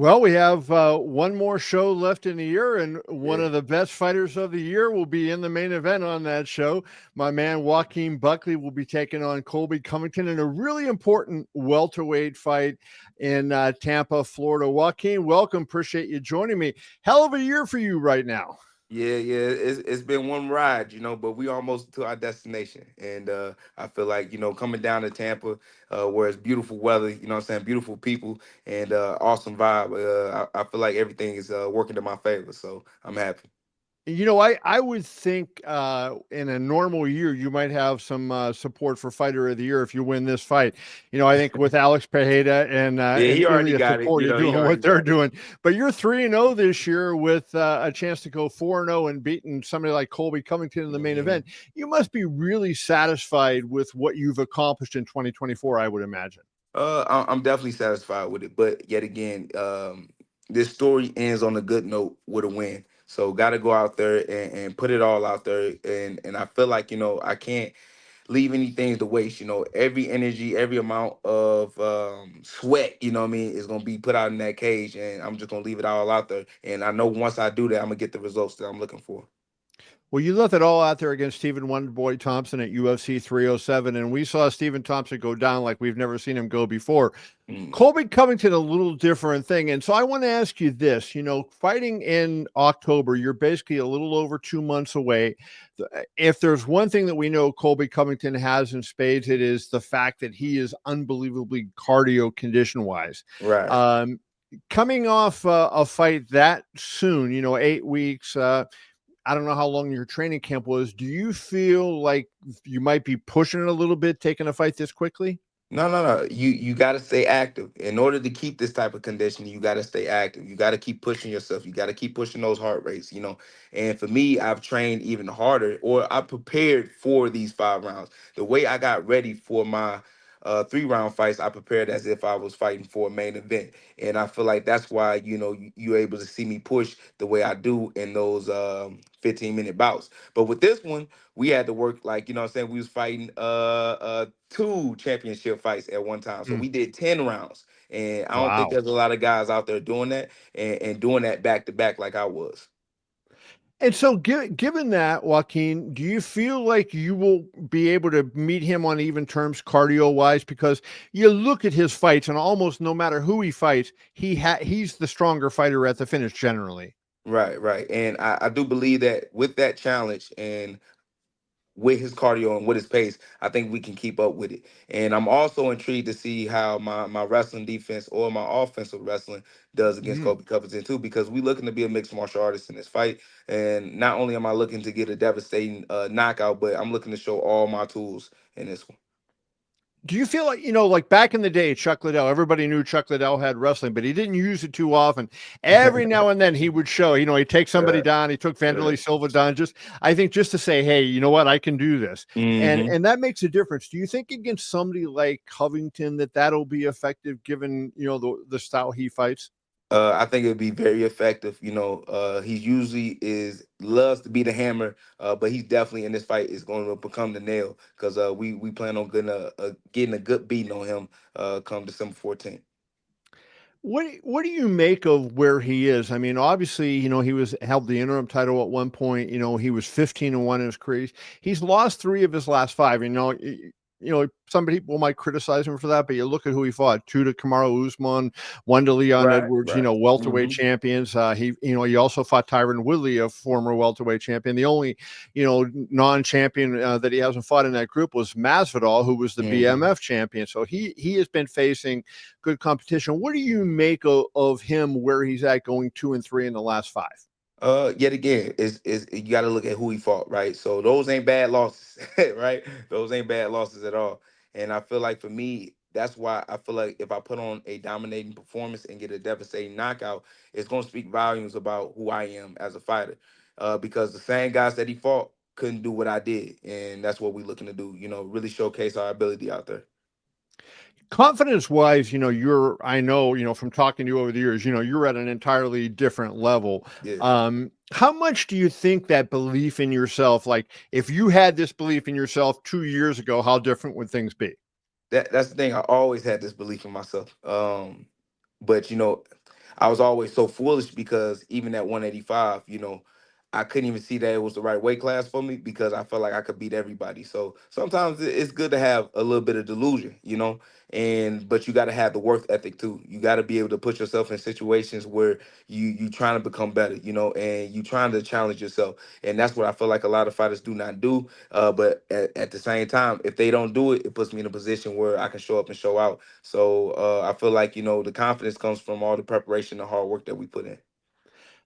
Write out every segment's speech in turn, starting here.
Well, we have one more show left in the year, and one Yeah. of the best fighters of the year will be in the main event on that show. My man Joaquin Buckley will be taking on Colby Covington in a really important welterweight fight in Tampa, Florida. Joaquin, welcome. Appreciate you joining me. Hell of a year for you right now. Yeah. It's been one ride, but we almost to our destination. And I feel like, coming down to Tampa, where it's beautiful weather, what I'm saying, beautiful people and awesome vibe. I feel like everything is working to my favor. So I'm happy. I would think in a normal year you might have some support for Fighter of the Year if you win this fight. I think with Alex Pereira and Yeah, and he already Ilya got it. Taporia He doing already what they're got it. doing, but you're 3-0 this year with a chance to go 4-0 and beating somebody like Colby Covington in the main Mhm. event. You must be really satisfied with what you've accomplished in 2024, I would imagine. I'm definitely satisfied with it, but yet again, this story ends on a good note with a win. So got to go out there and put it all out there, and I feel like I can't leave anything to waste. Every energy, every amount of sweat, what I mean, is gonna be put out in that cage, and I'm just gonna leave it all out there. And I know once I do that, I'm gonna get the results that I'm looking for. Well, you left it all out there against Stephen Wonderboy Thompson at UFC 307, and we saw Stephen Thompson go down like we've never seen him go before. Mm. Colby Covington, a little different thing. And so I want to ask you this, fighting in October, you're basically a little over 2 months away. If there's one thing that we know Colby Covington has in spades, it is the fact that he is unbelievably cardio condition wise. Right. Um, Coming off a fight that soon, 8 weeks, I don't know how long your training camp was. Do you feel like you might be pushing it a little bit, taking a fight this quickly? No. You got to stay active. In order to keep this type of condition, you got to stay active. You got to keep pushing yourself. You got to keep pushing those heart rates. And for me, I've trained even harder, or I prepared for these 5 rounds. The way I got ready for my 3 round fights, I prepared as if I was fighting for a main event. And I feel like that's why, you're able to see me push the way I do in those 15-minute bouts. But with this one, we had to work like what I'm saying, we was fighting two championship fights at one time, so Mm, we did 10 rounds, and I don't think wow. there's a lot of guys out there doing that, and doing that back to back like I was. And so, given that, Joaquin, do you feel like you will be able to meet him on even terms, cardio wise? Because you look at his fights, and almost no matter who he fights, he's the stronger fighter at the finish generally. Right, and I do believe that with that challenge and with his cardio and with his pace, I think we can keep up with it. And I'm also intrigued to see how my wrestling defense or my offensive wrestling does against Mm. Kobe Covington too, because we looking to be a mixed martial artist in this fight. And not only am I looking to get a devastating knockout, but I'm looking to show all my tools in this one. Do you feel like, like back in the day, Chuck Liddell, everybody knew Chuck Liddell had wrestling, but he didn't use it too often. Every now and then he would show, he'd take somebody Right, down. He took right. Vanderlei Silva down, I think just to say, hey, you know what? I can do this. And, Hmm. and that makes a difference. Do you think against somebody like Covington that'll be effective given, the style he fights? I think it'd be very effective. He usually is loves to be the hammer, but he's definitely in this fight is going to become the nail because we plan on getting a good beating on him come December 14th. What do you make of where he is? I mean, obviously, he was held the interim title at one point. He was 15-1 in his career. He's lost three of his last five. Some people might criticize him for that, but you look at who he fought: two to Kamaru Usman, one to Leon Right, Edwards. right. Welterweight Hmm. champions. He also fought Tyron Woodley, a former welterweight champion. The only non-champion that he hasn't fought in that group was Masvidal, who was the Hmm. BMF champion. So he has been facing good competition. What do you make of him where he's at going 2-3 in the last five? Yet again, is you got to look at who he fought, right? So those ain't bad losses, right? Those ain't bad losses at all. And I feel like for me, that's why I feel like if I put on a dominating performance and get a devastating knockout, it's gonna speak volumes about who I am as a fighter. Because the same guys that he fought couldn't do what I did, and that's what we're looking to do. Really showcase our ability out there. Confidence wise, I know, from talking to you over the years, you're at an entirely different level. Yeah. How much do you think that belief in yourself, like if you had this belief in yourself 2 years ago, how different would things be? That's the thing. I always had this belief in myself. But I was always so foolish because even at 185, I couldn't even see that it was the right weight class for me because I felt like I could beat everybody. So sometimes it's good to have a little bit of delusion, and but you got to have the work ethic too. You got to be able to put yourself in situations where you trying to become better, and you trying to challenge yourself. And that's what I feel like a lot of fighters do not do. But at the same time, if they don't do it, it puts me in a position where I can show up and show out. So I feel like the confidence comes from all the preparation and hard work that we put in.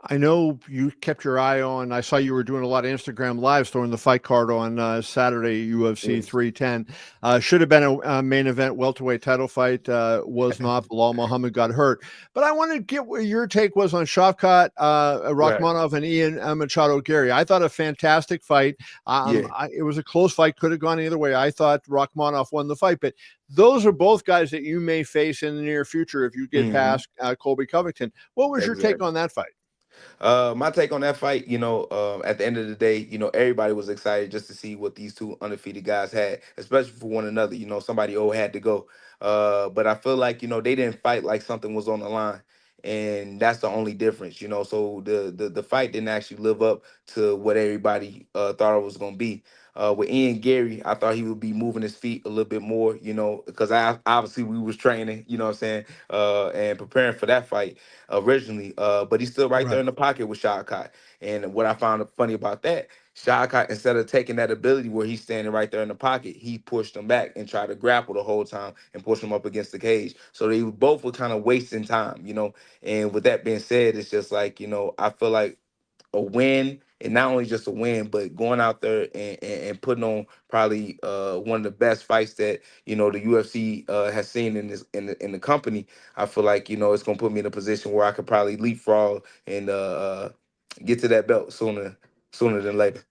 I know you kept your eye on. I saw you were doing a lot of Instagram lives throwing the fight card on Saturday, UFC Yes. 310. Should have been a main event welterweight title fight. Was not. Bilal Muhammad got hurt. But I want to get what your take was on Shavkat Right. Rakhmonov and Ian Machado Gary. I thought a fantastic fight. Yeah. It was a close fight. Could have gone either way. I thought Rakhmonov won the fight. But those are both guys that you may face in the near future if you get Hmm. past Colby Covington. What was your take Exactly. on that fight? My take on that fight, at the end of the day, everybody was excited just to see what these two undefeated guys had, especially for one another. Somebody old had to go. But I feel like, they didn't fight like something was on the line. And that's the only difference. So the fight didn't actually live up to what everybody thought it was gonna be. With Ian Gary, I thought he would be moving his feet a little bit more, because I obviously we was training, what I'm saying, and preparing for that fight originally. But he's still right there Right. in the pocket with Shadkat. And what I found funny about that, Shadkat, instead of taking that ability where he's standing right there in the pocket, he pushed him back and tried to grapple the whole time and push him up against the cage. So they both were kind of wasting time. And with that being said, it's just like, I feel like a win, and not only just a win, but going out there and putting on probably one of the best fights that the UFC has seen in the company. I feel like it's gonna put me in a position where I could probably leapfrog and get to that belt sooner than later.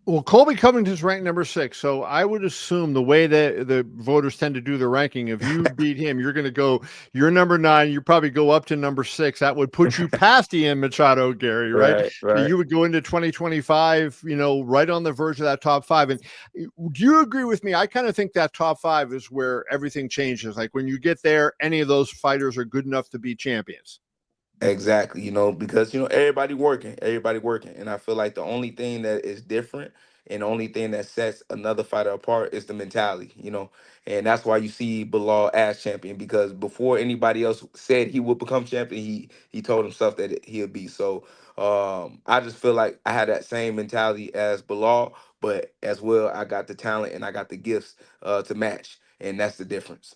Well, Colby Covington's ranked number 6, so I would assume the way that the voters tend to do the ranking, if you beat him, you're going to go. You're number 9. You probably go up to number 6. That would put you past Ian Machado, Gary, right? Right, So right. you would go into 2025, right on the verge of that top 5. And do you agree with me? I kind of think that top 5 is where everything changes. Like when you get there, any of those fighters are good enough to be champions. Exactly, because everybody working, and I feel like the only thing that is different and the only thing that sets another fighter apart is the mentality. And that's why you see Bilal as champion because before anybody else said he would become champion, he told himself that he'll be. So I just feel like I had that same mentality as Bilal, but as well I got the talent and I got the gifts to match, and that's the difference.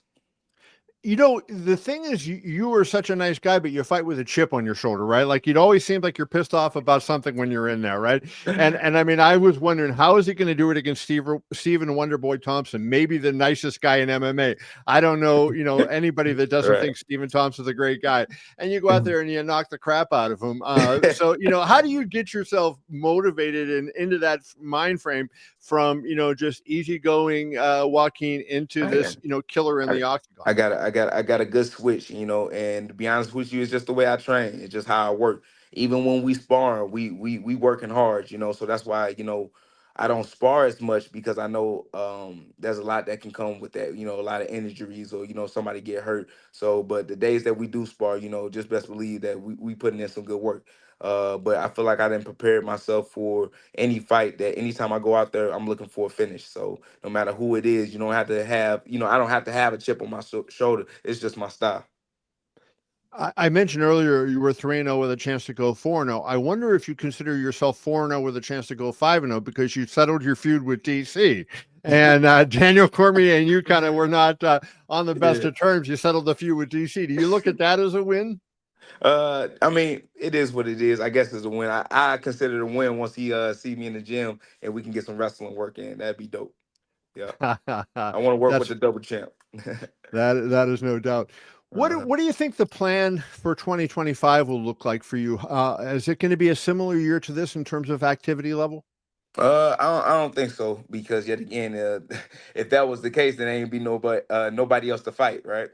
The thing is, you were such a nice guy, but you fight with a chip on your shoulder, right? Like you'd always seem like you're pissed off about something when you're in there, right? And I mean, I was wondering how is he going to do it against Steven Wonderboy Thompson, maybe the nicest guy in MMA. I don't know, anybody that doesn't Right. think Steven Thompson's a great guy, and you go out there and you knock the crap out of him. So how do you get yourself motivated and into that mind frame from just easygoing Joaquin into this Man. killer in the octagon? I got a good switch, and to be honest with you, it's just the way I train. It's just how I work. Even when we spar, we working hard, so that's why, I don't spar as much because I know there's a lot that can come with that, a lot of injuries or, somebody get hurt. So but the days that we do spar, just best believe that we putting in some good work. But I feel like I didn't prepare myself for any fight that anytime I go out there, I'm looking for a finish. So no matter who it is, you don't have to have, I don't have to have a chip on my shoulder. It's just my style. I mentioned earlier you were 3-0 with a chance to go 4-0. I wonder if you consider yourself 4-0 with a chance to go 5-0 because you settled your feud with DC. And Daniel Cormier and you kind of were not on the best Yeah. of terms. You settled the feud with DC. Do you look at that as a win? I mean, it is what it is. I guess it's a win. I consider it a win once he see me in the gym and we can get some wrestling work in. That'd be dope. Yeah. I want to work with That's the double champ. that is no doubt. uh What do you think the plan for 2025 will look like for you? Is it going to be a similar year to this in terms of activity level? I don't think so because yet again, if that was the case, then ain't be nobody else to fight, right?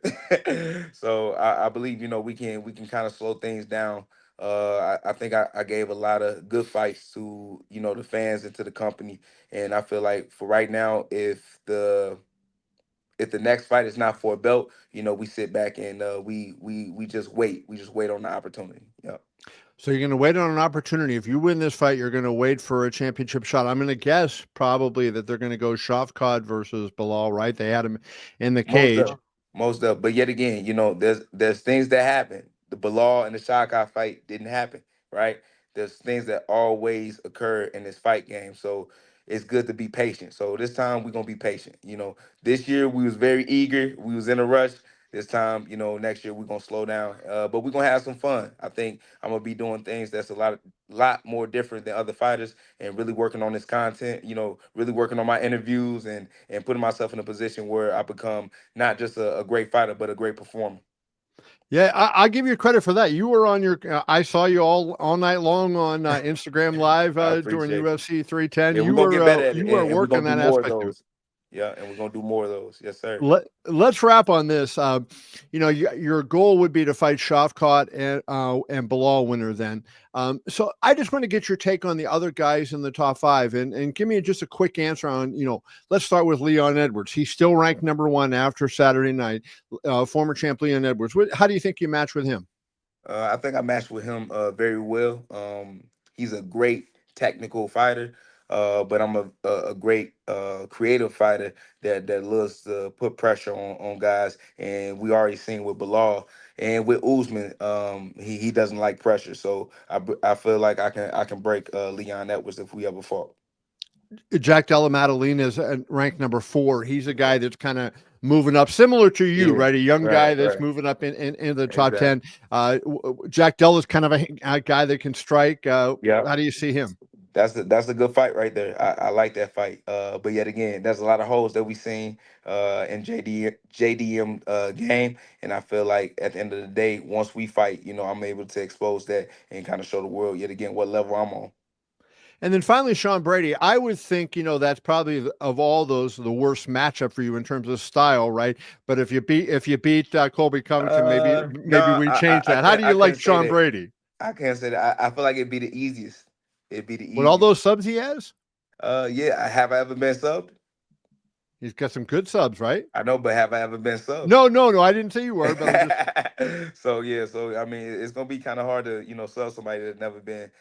So I believe we can kind of slow things down. I think I gave a lot of good fights to the fans and to the company, and I feel like for right now, if if the next fight is not for a belt, we sit back and we just wait. We just wait on the opportunity. Yeah. So you're going to wait on an opportunity. If you win this fight, you're going to wait for a championship shot. I'm going to guess probably that they're going to go Shavkat versus Bilal, right? They had him in the Most cage. of, most of. But yet again, there's things that happen. The Bilal and the Shaka fight didn't happen, right? There's things that always occur in this fight game. So it's good to be patient. So this time we're gonna be patient. This year we was very eager. We was in a rush. This time, next year we're gonna slow down. But we're gonna have some fun. I think I'm gonna be doing things that's a lot more different than other fighters, and really working on this content. Really working on my interviews and putting myself in a position where I become not just a great fighter, but a great performer. Yeah, I'll give you credit for that. You were on your. I saw you all night long on Instagram Live I during appreciate you. UFC 310. Yeah, we're gonna get better at it, You were and we're working gonna do that more of aspect of it. those. Yeah, and we're gonna do more of those. Yes, sir. Let's wrap on this. Your goal would be to fight Shavkat and Bilal winner then. So I just want to get your take on the other guys in the top five and give me just a quick answer on, let's start with Leon Edwards. He's still ranked number one after Saturday night, former champ Leon Edwards. How do you think you match with him? I think I matched with him very well. He's a great technical fighter, but I'm a great creative fighter that loves to put pressure on guys. And we already seen with Bilal and with Usman, he doesn't like pressure. So I feel like I can break Leon Edwards if we ever fought. Jack Della Maddalena is ranked number four. He's a guy that's kind of moving up, similar to you, Yeah, right? A young guy right, that's right. moving up in the top Exactly. 10. Jack Della is kind of a guy that can strike. Yeah. How do you see him? That's a good fight right there. I like that fight. But yet again, there's a lot of holes that we seen in JDM game, and I feel like at the end of the day, once we fight, I'm able to expose that and kind of show the world yet again what level I'm on. And then finally, Sean Brady. I would think that's probably of all those the worst matchup for you in terms of style, right? But if you beat Colby Covington, No, maybe we change I that. How can't do I you like can't say Sean that. Brady I can't say that. I feel like it'd be the easiest. It'd be the with all easiest. those subs he has? Yeah. Have I ever been subbed? He's got some good subs, right? I know, but have I ever been subbed? No, no, no. I didn't say you were, but I'm just So yeah, so I mean, it's gonna be kind of hard to sell somebody that's never been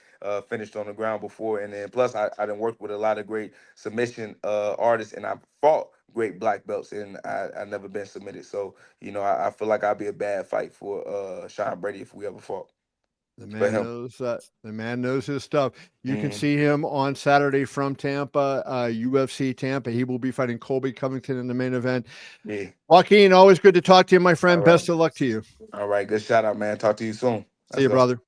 finished on the ground before, and then plus I done worked with a lot of great submission artists, and I fought great black belts, and I never been submitted. So I feel like I'd be a bad fight for Sean Brady if we ever fought. the But man him, knows the man knows his stuff. You can mm, see him on Saturday from Tampa, UFC Tampa. He will be fighting Colby Covington in the main event. yeah, Joaquin, always good to talk to you, my all friend. right, Best of luck to you. all right, good shout out, man. Talk to you soon. See Let's you, go. brother.